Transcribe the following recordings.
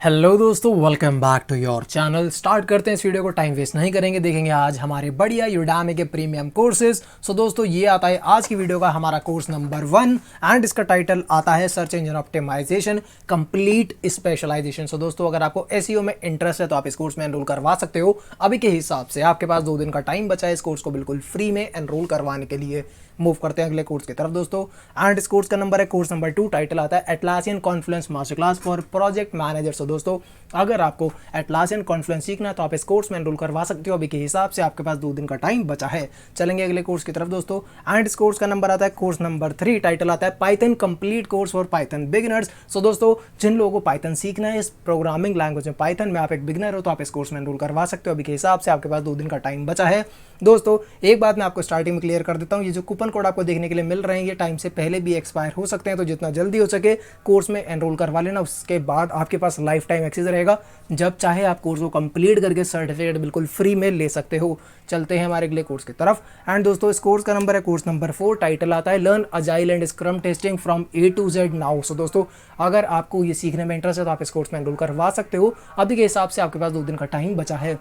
Hello दोस्तों, welcome back to your channel. Start करते हैं इस वीडियो को, टाइम वेस्ट नहीं करेंगे। देखेंगे आज हमारे बढ़िया यूडेमी के प्रीमियम कोर्सेज। सो दोस्तों, ये आता है आज की वीडियो का हमारा कोर्स नंबर 1 एंड इसका टाइटल आता है search engine optimisation complete specialisation. So दोस्तों, अगर आपको एसईओ में इंटरेस्ट है तो आप इस कोर्स में एनरोल करवा सकते हो। अभी के हिसाब से आपके पास 2 दिन का टाइम बचा है इस कोर्स को बिल्कुल फ्री में एनरोल करवाने के लिए। मूव करते हैं अगले कोर्स की तरफ दोस्तों। एंड इस कोर्स का नंबर है कोर्स नंबर 2। टाइटल आता है Atlassian Confluence master class for project manager. So दोस्तों, अगर आपको एटलासियन कॉन्फ्लुएंस सीखना है तो आप इस कोर्स में एनरोल करवा सकते हो। अभी के हिसाब से आपके पास 2 दिन का टाइम बचा है। चलेंगे अगले कोर्स की तरफ दोस्तों। एंड इस कोर्स का नंबर आता है कोर्स नंबर 3। टाइटल आता है Python complete course for Python beginners. So दोस्तों, जिन लोगों को पाइथन सीखना है इस प्रोग्रामिंग लैंग्वेज में पाइथन में, आप एक बिगिनर हो तो आप इस कोर्स में एनरोल करवा सकते हो। अभी के हिसाब से आपके पास 2 दिन का टाइम बचा है। दोस्तों, एक बात मैं आपको स्टार्टिंग में क्लियर कर देता हूँ, ये जो कूपन कोड आपको देखने के लिए मिल रहे हैं ये टाइम से पहले भी एक्सपायर हो सकते हैं, तो जितना जल्दी हो सके कोर्स में एनरोल करवा लेना। उसके बाद आपके पास लाइफ टाइम एक्सेस रहेगा, जब चाहे आप कोर्स को कंप्लीट करके सर्टिफिकेट बिल्कुल फ्री में ले सकते हो। चलते हैं हमारे अगले कोर्स की तरफ। एंड दोस्तों, इस कोर्स का नंबर है कोर्स नंबर 4। टाइटल आता है learn agile and scrum testing from A to Z now. So दोस्तों, अगर आपको ये सीखने में इंटरेस्ट है तो आप इस कोर्स में एनरोल करवा सकते हो। अभी के हिसाब से आपके पास 2 दिन का टाइम बचा है।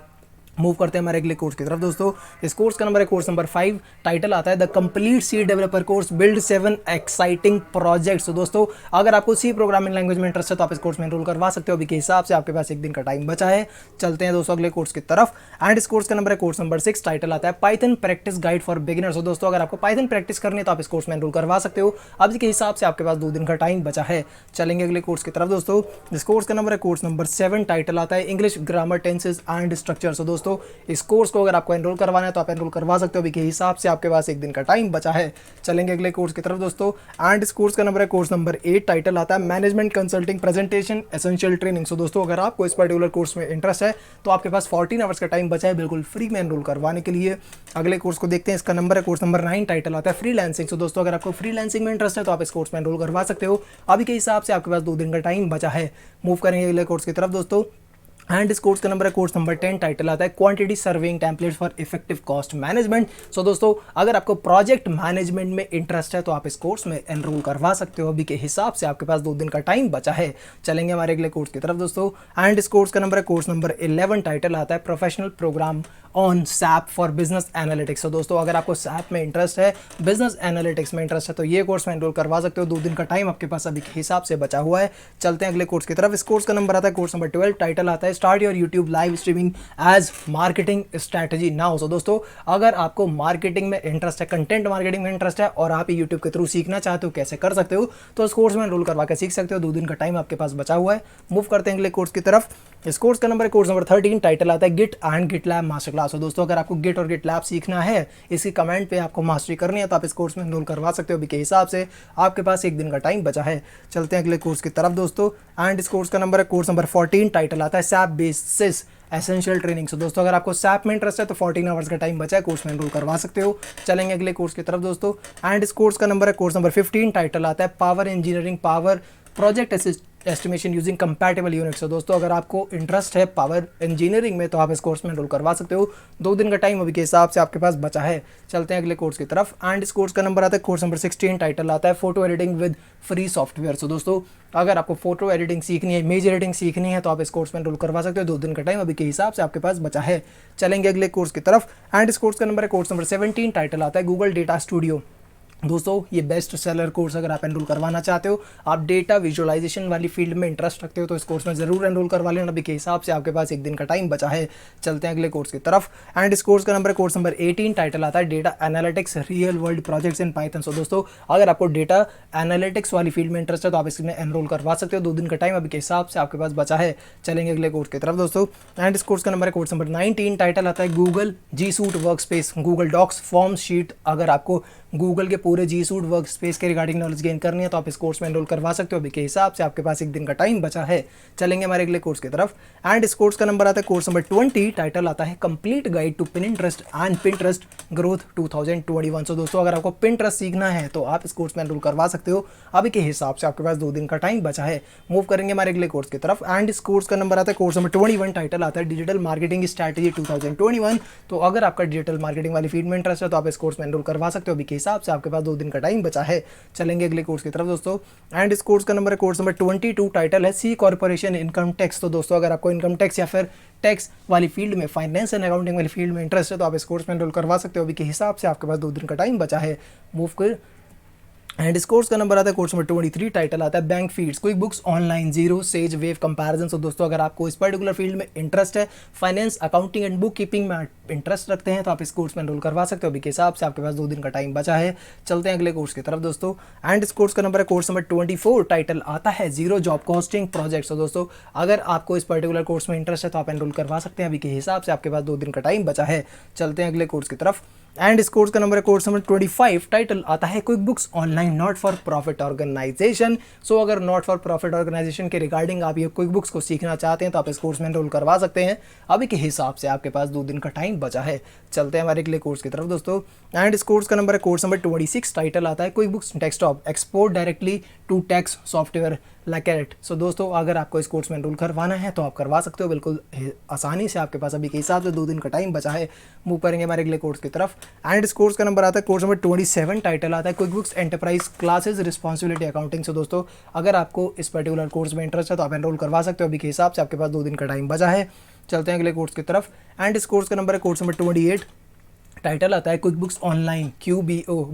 मूव करते हैं हमारे अगले कोर्स की तरफ दोस्तों। इस कोर्स का नंबर है कोर्स नंबर 5। टाइटल आता है the complete C developer course build 7 exciting projects. तो दोस्तों, अगर आपको सी प्रोग्रामिंग लैंग्वेज में इंटरेस्ट है तो आप इस कोर्स में एनरोल करवा सकते हो। अभी के हिसाब से आपके पास 1 दिन का टाइम बचा है। चलते हैं दोस्तों अगले कोर्स की तरफ। एंड इस कोर्स का नंबर है कोर्स नंबर 6। टाइटल आता है Python practice guide for beginners. तो दोस्तों, अगर आपको पाइथन प्रैक्टिस करनी है तो आप इस कोर्स में एनरोल करवा सकते हो। अभी के हिसाब से आपके पास 2 दिन का टाइम बचा है। चलेंगे अगले कोर्स की तरफ दोस्तों। इस कोर्स का नंबर है कोर्स नंबर 7। टाइटल आता है English grammar tenses and structure. तो दोस्तों, इस कोर्स को अगर आपको एनरोल करवाना है तो आप एनरोल करवा सकते हो। अभी के हिसाब से आपके पास 1 दिन का टाइम बचा है। चलेंगे अगले कोर्स की तरफ दोस्तों। एंड इस कोर्स का नंबर है कोर्स नंबर 8। टाइटल आता है management consulting presentation essential training. So दोस्तों, अगर आपको इस पर्टिकुलर कोर्स में इंटरेस्ट है तो आपके पास 14 आवर्स का टाइम बचा है बिल्कुल फ्री में एनरोल करवाने के लिए। अगले कोर्स को देखते हैं। इसका नंबर है कोर्स नंबर 9। टाइटल आता है फ्रीलांसिंग। सो दोस्तों, अगर आपको फ्रीलांसिंग में इंटरेस्ट है तो आप इस कोर्स में एनरोल करवा सकते हो। अभी के हिसाब से आपके पास 2 दिन का टाइम बचा है। मूव करेंगे अगले कोर्स की तरफ दोस्तों। एंड इस कोर्स का नंबर है कोर्स नंबर 10। टाइटल आता है quantity serving templates for effective cost management. So दोस्तों, अगर आपको प्रोजेक्ट मैनेजमेंट में इंटरेस्ट है तो आप इस कोर्स में एनरोल करवा सकते हो। अभी के हिसाब से आपके पास 2 दिन का टाइम बचा है। चलेंगे हमारे अगले कोर्स की तरफ दोस्तों। एंड इस कोर्स का नंबर है कोर्स नंबर 11। टाइटल आता है professional program on SAP for business analytics. तो दोस्तों, अगर आपको सैप में इंटरेस्ट है, बिजनेस एनालिटिक्स में इंटरेस्ट है तो ये कोर्स में एनरोल करवा सकते हो। 2 दिन का टाइम आपके पास अभी के हिसाब से बचा हुआ है। चलते हैं अगले कोर्स की तरफ। इस कोर्स का नंबर आता है कोर्स नंबर 12। टाइटल आता है start your YouTube live streaming as marketing strategy now. So दोस्तों, अगर आपको मार्केटिंग में इंटरेस्ट है, कंटेंट मार्केटिंग में इंटरेस्ट है और आप यूट्यूब के थ्रू सीखना चाहते हो कैसे कर सकते हो तो इस कोर्स में एनरोल करवा के सीख सकते हो। 2 दिन का टाइम आपके पास बचा हुआ है। मूव करते हैं अगले कोर्स की तरफ। इस कोर्स का नंबर है कोर्स नंबर 13। टाइटल आता है Git and GitLab master class. तो दोस्तों, अगर आपको गिट और गिट लैब सीखना है, इसकी कमेंट पे आपको मास्टरी करनी है तो आप इस कोर्स में एनरोल करवा सकते हो। अभी के हिसाब से आपके पास 1 दिन का टाइम बचा है। चलते हैं अगले कोर्स की तरफ दोस्तों। एंड इस कोर्स का नंबर है कोर्स नंबर 14। टाइटल आता है SAP basis essential training. So दोस्तों, अगर आपको सैप में इंटरेस्ट है तो 14 आवर्स का टाइम बचा है, कोर्स में एनरोल करवा सकते हो। चलेंगे अगले कोर्स की तरफ दोस्तों। एंड इस कोर्स का नंबर है कोर्स नंबर 15। टाइटल आता है power engineering power project estimation using compatible units. तो दोस्तों, अगर आपको इंटरेस्ट है पावर इंजीनियरिंग में तो आप इस कोर्स में एनरोल करवा सकते हो। 2 दिन का टाइम अभी के हिसाब से आपके पास बचा है। चलते हैं अगले कोर्स की तरफ। एंड इस कोर्स का नंबर आता है कोर्स नंबर 16। टाइटल आता है photo editing with free software. So दोस्तों, अगर आपको फोटो एडिटिंग सीखनी है, इमेज एडिटिंग सीखनी है तो आप इस कोर्स में एनरोल करवा सकते हो। 2 दिन का टाइम अभी के हिसाब से आपके पास बचा है। चलेंगे अगले कोर्स की तरफ। एंड इस कोर्स का नंबर है कोर्स नंबर 17। टाइटल आता है गूगल डेटा स्टूडियो। दोस्तों, ये बेस्ट सेलर कोर्स अगर आप एनरोल करवाना चाहते हो, आप डेटा विजुअलाइजेशन वाली फील्ड में इंटरेस्ट रखते हो तो इस कोर्स में ज़रूर एनरोल करवा लेना। अभी के हिसाब से आपके पास 1 दिन का टाइम बचा है। चलते हैं अगले कोर्स की तरफ। एंड इस कोर्स का नंबर है कोर्स नंबर 18। टाइटल आता है data analytics real world projects in Python. So दोस्तों, अगर आपको डेटा एनालिटिक्स वाली फील्ड में इंटरेस्ट है तो आप इसमें एनरोल करवा सकते हो। 2 दिन का टाइम अभी के हिसाब से आपके पास बचा है। चलेंगे अगले कोर्स की तरफ दोस्तों। एंड इस कोर्स का नंबर है कोर्स नंबर 19। टाइटल आता है Google G Suite workspace Google Docs form sheet. अगर आपको गूगल के पूरे जी सूट वर्क स्पेस के रिगार्डिंग नॉलेज गेन करनी है तो आप इस कोर्स में एनरोल करवा सकते हो। अभी के हिसाब से आपके पास 1 दिन का टाइम बचा है। चलेंगे हमारे अगले कोर्स की तरफ। एंड इस कोर्स का नंबर आता है कोर्स नंबर 20। टाइटल आता है complete guide to Pinterest and Pinterest growth 2021। So दोस्तों, अगर आपको पिंटरेस्ट सीखना है तो आप इस कोर्स में एनरोल करवा सकते हो। अभी के हिसाब से आपके पास 2 दिन का टाइम बचा है। मूव करेंगे हमारे अगले कोर्स की तरफ। एंड इस कोर्स का नंबर आता है कोर्स नंबर 21। टाइटल आता है डिजिटल मार्केटिंग स्ट्रैटेजी 2021। तो अगर आपका डिजिटल मार्केटिंग वाली फील्ड में इंटरेस्ट है तो आप इस कोर्स में एनरोल करवा सकते हो। अभी के हिसाब से आपके पास 2 दिन का टाइम बचा है। चलेंगे अगले कोर्स की तरफ दोस्तों। एंड इस कोर्स का नंबर है कोर्स नंबर 22, टाइटल है सी कॉर्पोरेशन इनकम टैक्स। तो दोस्तों अगर आपको इनकम टैक्स या फिर टैक्स वाली फील्ड में, फाइनेंस एंड अकाउंटिंग वाली फील्ड में इंटरेस्ट है तो आप इस कोर्स में एनरोल करवा सकते हो। अभी के हिसाब से आपके पास 2 दिन का टाइम बचा है। मूव कर। एंड इस कोर्स का नंबर आता है कोर्स नंबर 23, टाइटल आता है bank feeds quick books online zero says wave comparison. तो दोस्तों अगर आपको इस पर्टिकुलर फील्ड में इंटरेस्ट है, finance accounting and book keeping में इंटरेस्ट रखते हैं तो आप इस कोर्स में एनरोल करवा सकते हो। अभी के हिसाब से आपके पास 2 दिन का टाइम बचा है। चलते हैं अगले कोर्स की तरफ दोस्तों। एंड इस कोर्स का नंबर है कोर्स नंबर 24, टाइटल आता है जीरो जॉब कॉस्टिंग प्रोजेक्ट। तो दोस्तों अगर आपको इस पर्टिकुलर कोर्स में इंटरेस्ट है तो आप एनरोल करवा सकते हैं। अभी के हिसाब से आपके पास 2 दिन का टाइम बचा है। चलते हैं अगले कोर्स की तरफ। एंड इस कोर्स का नंबर है कोर्स नंबर 25, टाइटल आता है quick books online not for profit organisation. So अगर नॉट फॉर प्रॉफिट ऑर्गेनाइजेशन के रिगार्डिंग आप ये क्विक बुक्स को सीखना चाहते हैं तो आप इस कोर्स में एनरोल करवा सकते हैं। अभी के हिसाब से आपके पास 2 दिन का टाइम बचा है। चलते हैं हमारे अगले कोर्स की तरफ दोस्तों। एंड इस कोर्स का नंबर है कोर्स नंबर 26, टाइटल आता है quick books desktop export directly to tax software लैकेट। सो दोस्तों अगर आपको इस कोर्स में एनरोल करवाना है तो आप करवा सकते हो बिल्कुल आसानी से। आपके पास अभी के हिसाब से 2 दिन का टाइम बचा है। मूव करेंगे हमारे अगले कोर्स की तरफ। एंड इस कोर्स का नंबर आता है कोर्स नंबर 27, टाइटल आता है quick books enterprise classes responsibility accounting. So दोस्तों अगर आपको इस पर्टिकुलर कोर्स में इंटरेस्ट है तो आप एनरोल करवा सकते हो। अभी के हिसाब से आपके पास 2 दिन का टाइम बचा है। चलते हैं अगले कोर्स की तरफ। एंड इस कोर्स का नंबर है कोर्स नंबर 28, टाइटल आता है quick books online QBO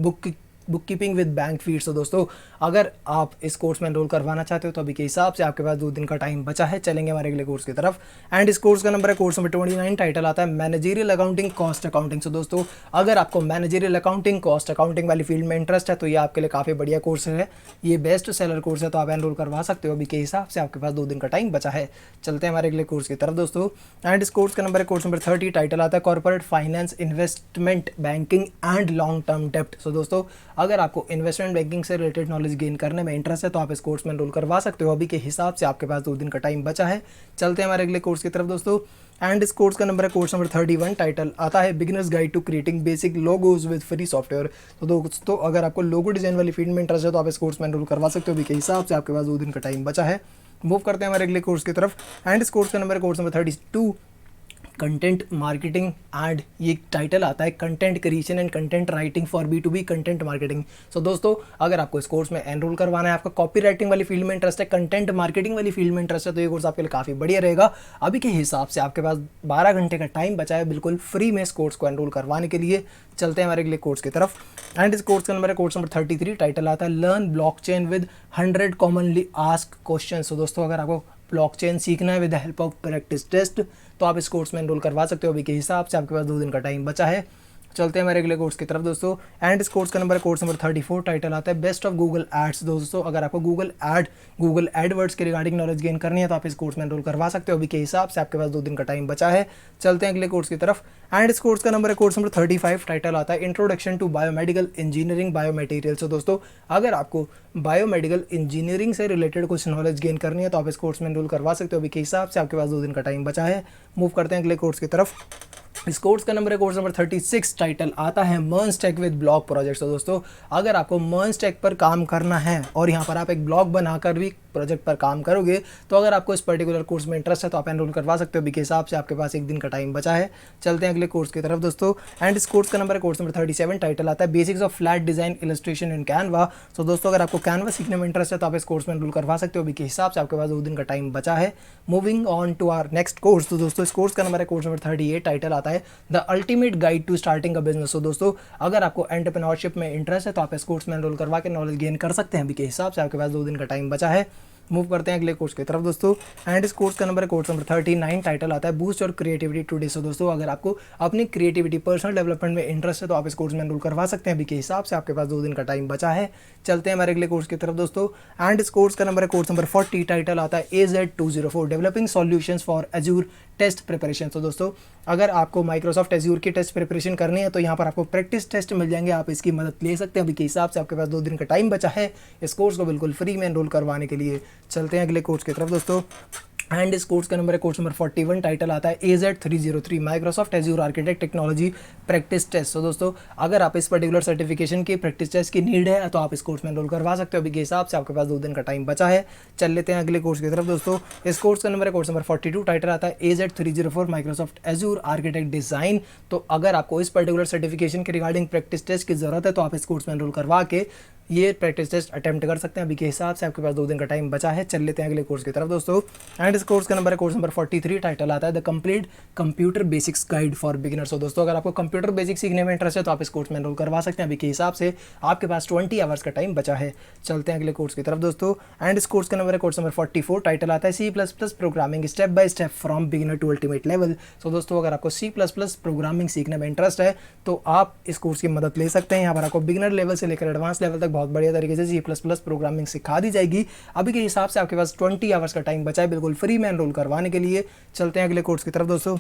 book keeping with bank feeds. तो दोस्तों अगर आप इस कोर्स में एनरोल करवाना चाहते हो तो अभी के हिसाब से आपके पास 2 दिन का टाइम बचा है। चलेंगे हमारे अगले कोर्स की तरफ। एंड इस कोर्स का नंबर है कोर्स नंबर 29, टाइटल आता है managerial accounting cost accounting. So दोस्तों अगर आपको मैनेजरियल अकाउंटिंग कॉस्ट अकाउंटिंग वाली फील्ड में इंटरेस्ट है तो ये आपके लिए काफ़ी बढ़िया कोर्स है। ये बेस्ट सेलर कोर्स है तो आप एनरोल करवा सकते हो। अभी के हिसाब से आपके पास 2 दिन का टाइम बचा है। चलते हैं हमारे अगले कोर्स की तरफ दोस्तों। एंड इस कोर्स का नंबर है कोर्स नंबर 30, टाइटल आता है corporate finance investment banking and long term डेप्ट। सो दोस्तों अगर आपको इन्वेस्टमेंट बैंकिंग से रिलेटेड नॉलेज गेन करने में इंटरेस्ट है तो आप इस कोर्स में एनरोल करवा सकते हो। अभी के हिसाब से आपके पास 2 दिन का टाइम बचा है। चलते हैं हमारे अगले कोर्स की तरफ दोस्तों। एंड इस कोर्स का नंबर है कोर्स नंबर 31, टाइटल आता है beginners guide to creating basic logos with free software. तो दोस्तों अगर आपको लोगो डिजाइन वाली फील्ड में इंटरेस्ट है तो आप इस कोर्स में एनरोल करवा सकते हो। अभी के हिसाब से आपके पास 2 दिन का टाइम बचा है। मूव करते हैं हमारे अगले कोर्स की तरफ। एंड इस कोर्स का नंबर है course number 32, content marketing. And ये टाइटल आता है content creation and content writing for B2B content marketing. So दोस्तों अगर आपको इस कोर्स में एनरोल करवाना है, आपका कॉपी राइटिंग वाली फील्ड में इंटरेस्ट है, कंटेंट मार्केटिंग वाली फील्ड में इंटरेस्ट है तो ये कोर्स आपके लिए काफ़ी बढ़िया रहेगा। अभी के हिसाब से आपके पास 12 घंटे का टाइम बचा है बिल्कुल फ्री में इस कोर्स को एनरोल करवाने के लिए। चलते हैं हमारे अगले कोर्स की तरफ। एंड इस कोर्स का नंबर है कोर्स नंबर 33, टाइटल आता है learn blockchain with 100 commonly asked question. So दोस्तों अगर आपको ब्लॉकचेन सीखना है with the help of practice test तो आप इस कोर्स में एनरोल करवा सकते हो। अभी के हिसाब से आपके पास 2 दिन का टाइम बचा है। चलते हैं हमारे अगले कोर्स की तरफ दोस्तों। एंड इस कोर्स का नंबर है कोर्स नंबर 34, टाइटल आता है बेस्ट ऑफ गूगल एड्स। दोस्तों अगर आपको गूगल एडवर्ड्स के रिगार्डिंग नॉलेज गेन करनी है तो आप इस कोर्स में एनरोल करवा सकते हो। अभी के हिसाब से आपके पास 2 दिन का टाइम बचा है। चलते हैं अगले कोर्स की तरफ। एंड इस कोर्स का नंबर है कोर्स नंबर 35, टाइटल आता है introduction to biomedical engineering biomaterial. तो दोस्तों अगर आपको बायोमेडिकल इंजीनियरिंग से रिलेटेड कुछ नॉलेज गेन करनी है तो आप इस कोर्स में एनरोल करवा सकते हो। अभी के हिसाब से आपके पास 2 दिन का टाइम बचा है। मूव करते हैं अगले कोर्स की तरफ। इस कोर्स का नंबर है कोर्स नंबर 36, टाइटल आता है मर्नस्टैक विद ब्लॉग प्रोजेक्ट। तो दोस्तों अगर आपको मर्नस्टैक पर काम करना है और यहाँ पर आप एक ब्लॉग बनाकर भी प्रोजेक्ट पर काम करोगे तो अगर आपको इस पर्टिकुलर कोर्स में इंटरेस्ट है तो आप एनरोल करवा सकते हो। अभी के हिसाब से आपके पास 1 दिन का टाइम बचा है। चलते हैं अगले कोर्स की तरफ दोस्तों। एंड इस कोर्स का नंबर है कोर्स नंबर 37, टाइटल आता है basics of flat design illustration in Canva. तो दोस्तों अगर आपको कैनवा सीखने में इंटरेस्ट है तो आप इस कोर्स में एनरोल करवा सकते हो। अभी के हिसाब से आपके पास 2 दिन का टाइम बचा है। Moving on to our next course. तो दोस्तों इस कोर्स का नंबर है कोर्स नंबर 38, टाइटल आता है the ultimate guide to starting a business. तो दोस्तों अगर आपको एंटरप्रेन्योरशिप में इंटरेस्ट है तो आप इस कोर्स में एनरोल करवा के नॉलेज गेन कर सकते हैं। अभी के हिसाब से आपके पास 2 दिन का टाइम बचा है। मूव करते हैं अगले कोर्स की तरफ दोस्तों। एंड इस कोर्स का नंबर है कोर्स नंबर 39, टाइटल आता है बूस्ट और क्रिएटिविटी टुडे। सो दोस्तों अगर आपको अपनी क्रिएटिविटी पर्सनल डेवलपमेंट में इंटरेस्ट है तो आप इस कोर्स में एनरोल करवा सकते हैं। अभी के हिसाब से आपके पास 2 दिन का टाइम बचा है। चलते हैं हमारे अगले कोर्स की तरफ दोस्तों। एंड इस कोर्स का नंबर है कोर्स नंबर 40, टाइटल आता है AZ204 developing solutions for Azure test preparation. तो दोस्तों अगर आपको माइक्रोसॉफ्ट एज्यूर की टेस्ट प्रिपरेशन करनी है तो यहाँ पर आपको प्रैक्टिस टेस्ट मिल जाएंगे, आप इसकी मदद ले सकते हैं। अभी के हिसाब से आपके पास 2 दिन का टाइम बचा है इस कोर्स को बिल्कुल फ्री में एनरोल करवाने के लिए। चलते हैं अगले कोर्स की तरफ दोस्तों। एंड इस कोर्स का नंबर है कोर्स नंबर 41, टाइटल आता है AZ303 Microsoft Azure architect technology practice test. तो दोस्तों अगर आप इस पर्टिकुलर सर्टिफिकेशन की प्रैक्टिस टेस्ट की नीड है तो आप इस कोर्स में एनरोल करवा सकते हो। अभी के हिसाब से आपके पास 2 दिन का टाइम बचा है। चल लेते हैं अगले कोर्स की तरफ। दोस्तों इस कोर्स का नंबर है कोर्स नंबर 42, टाइटल आता है AZ304 Microsoft Azure architect design. तो अगर आपको इस पर्टिकुलर सर्टिफिकेशन के रिगार्डिंग प्रैक्टिस टेस्ट की जरूरत है तो आप इस कोर्स में एनरोल करवा के ये प्रैक्टिस टेस्ट अटेम्प्ट कर सकते हैं। अभी के हिसाब से आपके पास 2 दिन का टाइम बचा है। चल लेते हैं अगले कोर्स की तरफ दोस्तों। एंड इस कोर्स का नंबर है कोर्स नंबर 43, टाइटल आता है the complete computer basics guide for beginners. तो दोस्तों अगर आपको कंप्यूटर बेसिक्स सीखने में इंटरेस्ट है तो आप इस कोर्स में एनरोल करवा सकते हैं। अभी के हिसाब से आपके पास 20 आवर्स का टाइम बचा है। चलते हैं अगले कोर्स की तरफ दोस्तों। एंड इस कोर्स का नंबर है कोर्स नंबर 44, टाइटल आता है C++ programming step by step from beginner to ultimate level. तो दोस्तों अगर आपको C++ प्रोग्रामिंग सीखने में इंटरेस्ट है तो आप इस कोर्स की मदद ले सकते हैं। यहाँ पर आपको बिगिनर लेवल से लेकर एडवांस लेवल तक बहुत बढ़िया तरीके से C++ प्रोग्रामिंग सिखा दी जाएगी। अभी के हिसाब से आपके पास 20 आवर्स का टाइम बचा है बिल्कुल फ्री में एनरोल करवाने के लिए। चलते हैं अगले कोर्स की तरफ दोस्तों।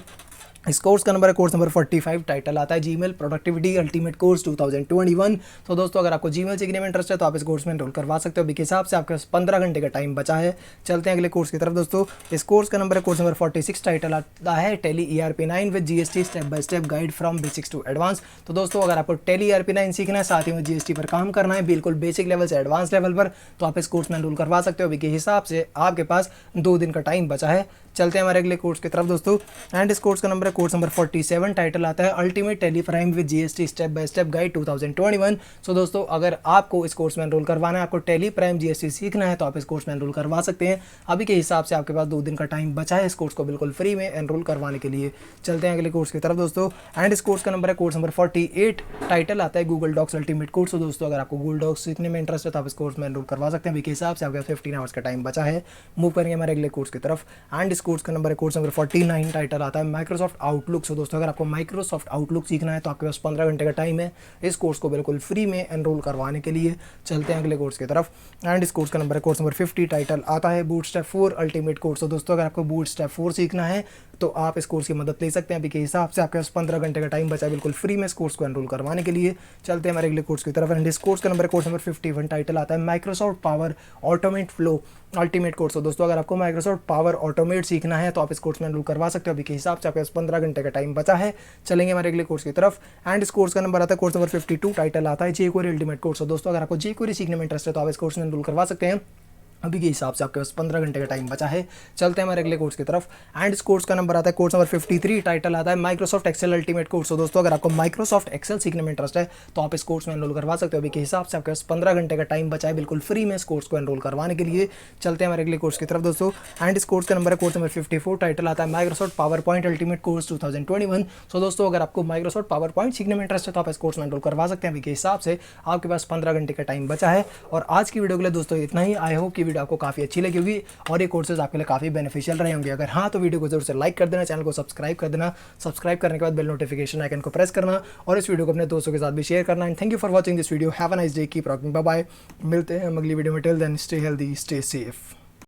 इस कोर्स का नंबर है कोर्स नंबर 45, टाइटल आता है जीमेल प्रोडक्टिविटी अल्टीमेट कोर्स 2021। तो दोस्तों अगर आपको जीमेल सीखने में इंटरेस्ट है तो आप इस कोर्स में एनरोल करवा सकते हो। अभी के हिसाब से आपके पास 15 घंटे का टाइम बचा है। चलते हैं अगले कोर्स की तरफ दोस्तों। इस कोर्स का नंबर है कोर्स नंबर 46, टाइटल आता है Tally ERP9 with GST step by step guide from basics to advance. तो दोस्तों अगर आपको टैली ERP9 सीखना है, साथ ही में GST पर काम करना है बिल्कुल बेसिक लेवल से एडवांस लेवल पर, तो आप इस कोर्स में एनरोल करवा सकते हो। अभी के हिसाब से आपके पास 2 दिन का टाइम बचा है। चलते हैं हमारे अगले कोर्स की तरफ दोस्तों। एंड इस कोर्स का नंबर है कोर्स नंबर 47, टाइटल आता है ultimate tally prime with GST step by step guide 2021। So दोस्तों अगर आपको इस कोर्स में एनरोल करवाना है, आपको टैली प्राइम GST सीखना है तो आप इस कोर्स में एनरोल करवा सकते हैं। अभी के हिसाब से आपके पास 2 दिन का टाइम बचा है इस कोर्स को बिल्कुल फ्री में एनरोल करवाने के लिए। चलते हैं अगले कोर्स की तरफ दोस्तों। एंड इस कोर्स का नंबर है कोर्स नंबर 48, टाइटल आता है गूगल डॉक्स अल्टीमेट कोर्स। तो दोस्तों अगर आपको गूगल डॉक्स सीखने में इंटरेस्ट है तो आप इस कोर्स में एनरोल करवा सकते हैं। अभी के हिसाब से आपके पास 15 आवर्स का टाइम बचा है। मूव करेंगे हमारे अगले कोर्स की तरफ। एंड इस कोर्स का नंबर है कोर्स नंबर 49, टाइटल आता है माइक्रोसॉफ्ट आउटलुक। सो दोस्तों अगर आपको माइक्रोसॉफ्ट आउटलुक सीखना है तो आपके पास 15 घंटे का टाइम है इस कोर्स को बिल्कुल फ्री में एनरोल करवाने के लिए। चलते हैं अगले कोर्स की तरफ। एंड इस कोर्स का नंबर है कोर्स नंबर 50, टाइटल आता है बूटस्ट्रैप 4 अल्टीमेट कोर्स। तो दोस्तों अगर आपको बूटस्ट्रैप 4 सीखना है तो आप इस कोर्स की मदद ले सकते हैं। अभी के हिसाब से आपके पास 15 घंटे का टाइम बचा है बिल्कुल फ्री में इस कोर्स को एनरोल करवाने के लिए। चलते हैं हमारे अगले कोर्स की तरफ। एंड इस कोर्स का नंबर है कोर्स नंबर 51, टाइटल आता है Microsoft power automate flow ultimate course. तो दोस्तों अगर आपको माइक्रोसॉफ्ट पावर ऑटोमेट सीखना है तो आप इस कोर्स में एनरोल करवा सकते हो। अभी के हिसाब से आपके पास 15 घंटे का टाइम बचा है। चलेंगे हमारे अगले कोर्स की तरफ। एंड इस कोर्स का नंबर आता है कोर्स नंबर 52, टाइटल आता है jQuery अल्टीमेट कोर्स। तो दोस्तों अगर आपको jQuery सीखने में इंटरेस्ट है तो आप इस कोर्स में एनरोल करवा सकते हैं। अभी के हिसाब से आपके पास 15 घंटे का टाइम बचा है। चलते हैं हमारे अगले कोर्स की तरफ। एंड इस कोर्स का नंबर आता है कोर्स नंबर 53, टाइटल आता है माइक्रोसॉफ्ट एक्सेल अल्टीमेट कोर्स। तो दोस्तों अगर आपको माइक्रोसॉफ्ट एक्सेल सीखने में इंटरेस्ट है तो आप इस कोर्स में एनरोल करवा सकते हो। अभी के हिसाब से आपके पास 15 घंटे का टाइम बचा है बिल्कुल फ्री में इस कोर्स को एनरोल करवाने के लिए। चलते हैं हमारे अगले कोर्स की तरफ दोस्तों। एंड इस कोर्स का नंबर है कोर्स नंबर 54, टाइटल आता है Microsoft power point ultimate course 2021। So दोस्तों अगर आपको माइक्रोसॉफ्ट पावर पॉइंट सीखने में इंटरेस्ट है तो आप इस कोर्स में एनरोल करवा सकते हैं। अभी के हिसाब से आपके पास 15 घंटे का टाइम बचा है। और आज की वीडियो के लिए दोस्तों इतना ही। आई होप कि वीडियो आपको काफ़ी अच्छी लगी और ये कोर्सेज आपके लिए काफ़ी बेनिफिशियल रहे होंगे। अगर हाँ तो वीडियो को जरूर से लाइक कर देना, चैनल को सब्सक्राइब कर देना। सब्सक्राइब करने के बाद बेल नोटिफिकेशन आइकन को प्रेस करना और इस वीडियो को अपने दोस्तों के साथ भी शेयर करना। And thank you for watching this video. Have a nice day, keep rocking, bye bye. मिलते हैं अगली वीडियो में। Till then stay healthy, stay safe.